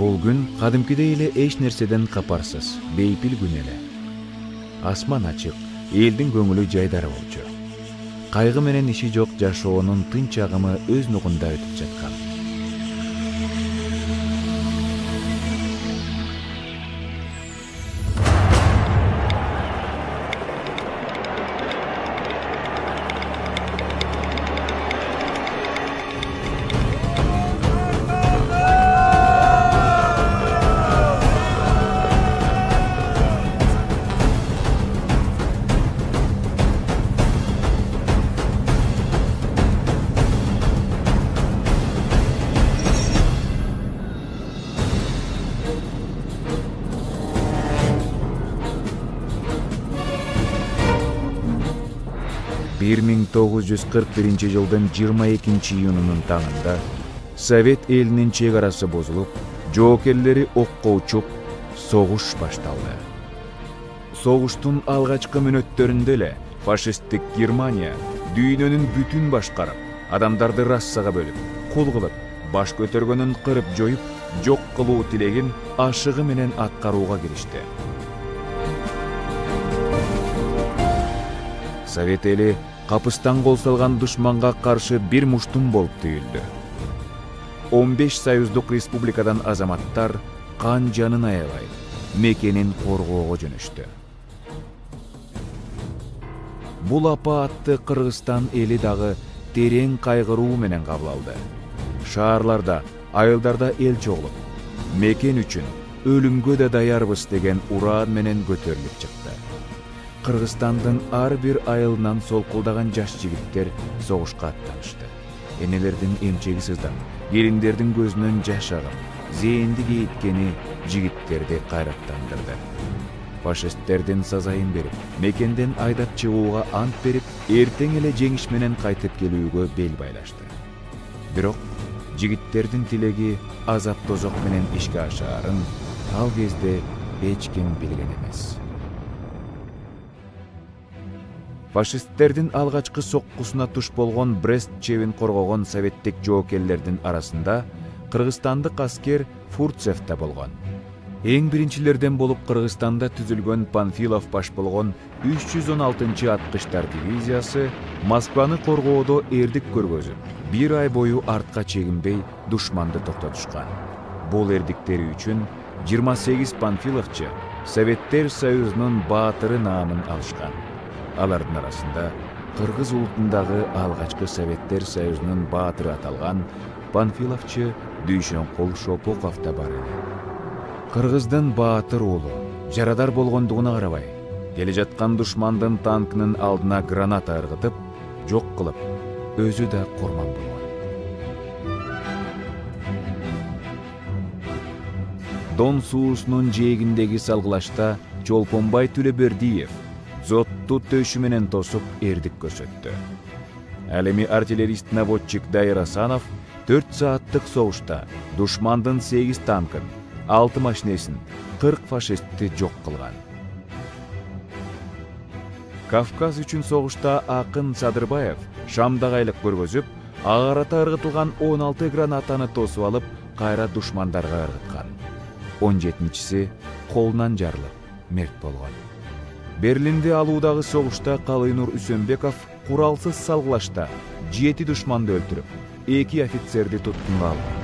Бул күн кадимкидей эле эч нерседен капарсыз, бейпил күн эле. Асман ачык, элдин көңүлү жайдары болчу. Кайгы менен иши жок жашоонун тынч агымы өз нугунда өтүп жаткан. Bir 1941 жылдын 22 июнунун таңында Совет элинин чек арасы бозулуп, жоокерлери окко учуп, согуш башталды. Согуштун алгачкы мүнөттөрүндө эле фашисттик Германия дүйнөнүн бүтүн башкарып, адамдарды рассага бөлүп, кул кылып, баш көтөргөнүн кырып жоюп, жок кылуу тилегин ашыгы менен аткарууга киришти. Совет эли капыстан кол салган душманга каршы бир муштум болуп түйүлдү. 15 союздук республикадан азаматтар кан жанын аябай, мекенин коргоого жөнөштү. Бул апаатты Кыргызстан эли дагы терең кайгыруу менен кабыл алды. Шаарларда, айылдарда эл чогулуп, мекен үчүн өлүмгө да даярбыз деген ураан менен көтөрүлүп чыкты. Кыргызстандын ар бир айылынан солкулдаган жаш жигиттер согушка аттанышты. Энелердин эмчеги сыздап, келиндердин көзүнөн жаш агып, зээнди кейиткени жигиттерди кайраттандырды. Фашисттердин сазайын берип, мекенден айдап чыгууга ант берип, эртең эле жеңиш менен кайтып келүүгө бел байлашты. Бирок жигиттердин тилеги азап тозок менен ишке ашаарын ал кезде эч ким билген эмес. Фашисттердин алгачкы соккусуна туш болгон Брест-Чебин коргогон советтик жоокерлердин арасында кыргызстандык аскер Фурцев да болгон. Эң биринчилерден болуп Кыргызстанда түзүлгөн Панфилов баш болгон 316 аткычтар дивизиясы Москваны коргоодо эрдик көргөзүп, бир ай бою артка чегинбей душманды токтотушкан. Бул эрдиктери үчүн 28 панфиловчу Советтер Союзунун баатыры наамын алышкан. Алардын арасында Кыргыз улутундагы алгачкы Советтер Союзунун баатыры аталган Панфиловчу Дүйшөнкул Шопоков да бар эле. Кыргыздын баатыр уулу жарадар болгондугуна карабай, келе жаткан душмандын танкынын алдына граната ыргытып, жок кылып, өзү да курман болгон. Дон суусунун жээгиндеги салгылашта Чолпонбай Төлөбердиев зотту төшү менен тосуп эрдик көрсөттү. Ал эми артиллерист-наводчик Дайыр Асанов 4 сааттык согушта душмандын 8 танкын, 6 машинесин, 40 фашистти жок кылган. Кавказ үчүн согушта Акын Садырбаев шамдагайлык көргөзүп, агарата ыргытылган 16 гранатаны тосуп алып, кайра душмандарга ыргыткан. 17-си колунан жарылып, мерт болгон. Берлинди алуудагы согушта Калыйнур Үсөнбеков куралсыз салгылашта 7 душманды өлтүрүп, 2 офицерди туткунга алган.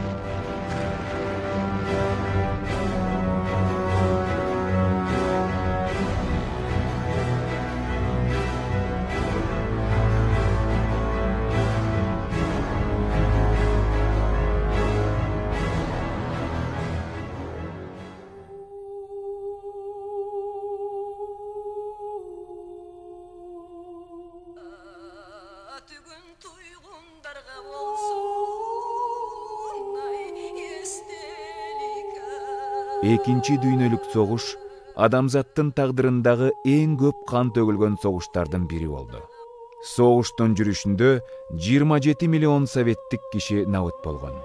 Экинчи дүйнөлүк согуш адамзаттын тагдырындагы эң көп кан төгүлгөн согуштардын бири болду. Согуштун жүрүшүндө 27 миллион советтик киши набыт болгон.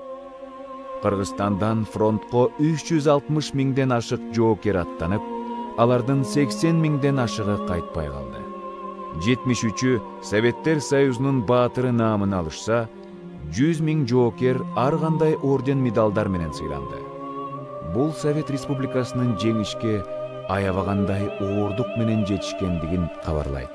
Кыргызстандан фронтко 360 миңден ашык жоокер аттанып, алардын 80 миңден ашыгы кайтпай калды. 73-ü Советтер Союзунун баатыры наамын алышса, 100 миң жоокер ар кандай орден медалдар менен сыйланды. бул Совет Республикасынын жеңишке аябагандай оордук менен жетишкендигин кабарлайт.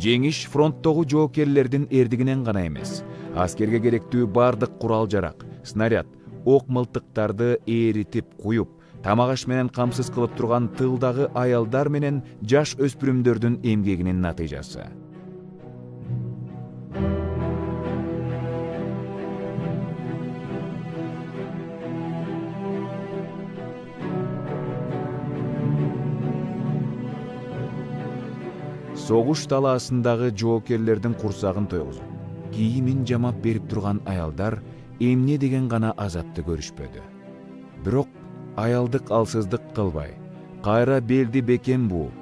Жеңиш фронттогу жоокерлердин эрдигинен гана эмес, аскерге керектүү бардык курал-жарак, снаряд, ок мылтыктарды ээритип куюп, тамак-аш менен камсыз кылып турган тылдагы аялдар менен жаш өспүрүмдөрдүн эмгегинин натыйжасы. Согуш талаасындагы жоокерлердин курсагын тойгузуп, кийимин жамап берип турган аялдар эмне деген гана азапты көрүшпөдү. Бирок аялдык алсыздык кылбай, кайра белди бекем бууп,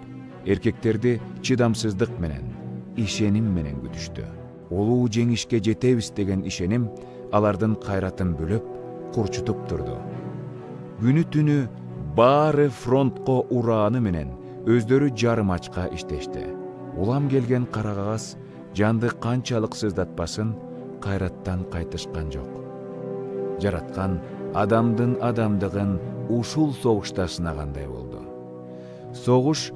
эркектерди чыдамсыздык менен, ишеним менен күтүштү. Улуу жеңишке жетебиз деген ишеним алардын кайратын бөлөп, курчутуп турду. Күнү түнү баары фронтко урааны менен өздөрү жарым ачка иштешти. Улам келген кара кагаз жанды канчалык сыздатпасын, кайраттан кайтышкан жок. Жараткан адамдын адамдыгын ушул согушта сынагандай болду. Согуш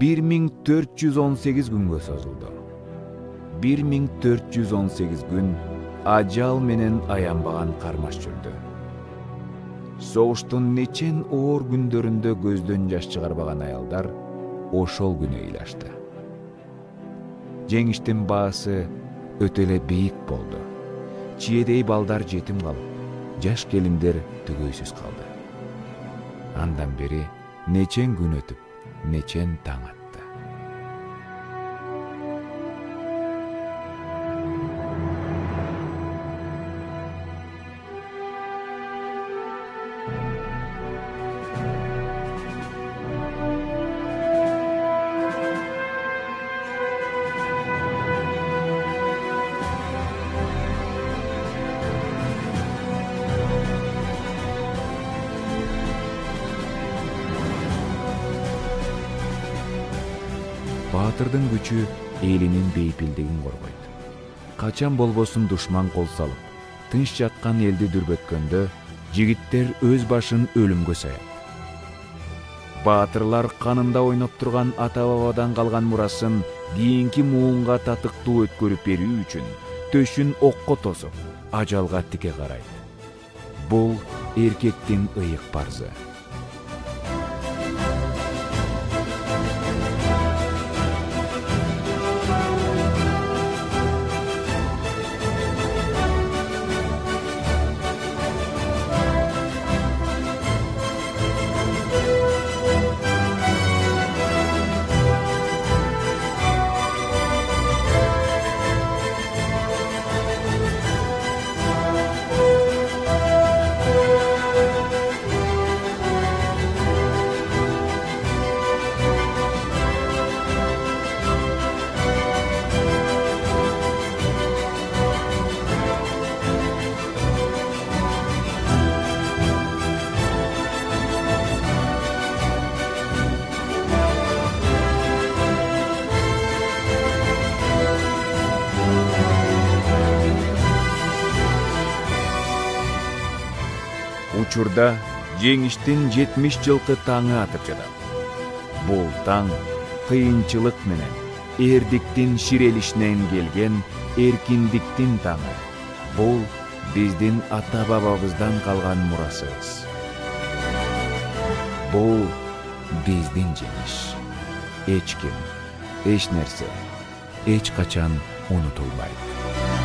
1418 күнгө созулду. 1418 күн ажал менен аянбаган кармаш жүрдү. Согуштун нечен оор күндөрүндө көздөн жаш чыгарбаган аялдар ошол күнү ыйлашты. Жеңиштин баасы өтө эле бийик болду. Чиедей балдар жетим калып, жаш келиндер түгөйсүз калды. Андан бери нечен күн өтүп, нечен таң атты. Баатырдын күчү элинин бейпилдигин коргойт. Качан болбосун душман кол салып, тынч жаткан элди дүрбөткөндө жигиттер өз башын өлүмгө саят. Баатырлар канында ойноп турган ата-бабадан калган мурасын кийинки муунга татыктуу өткөрүп берүү үчүн төшүн окко тосуп, ажалга тике карайт. Бул эркектин ыйык парзы. Учурда жеңиштин 70 жылкы таңы атып жатат. Бул таң кыйынчылык менен, эрдиктин ширелишинен келген эркиндиктин таңы. Бул биздин ата-бабабыздан калган мурасыбыз. Бул биздин жеңиш. Эч ким, эч нерсе, эч качан унутулбайт.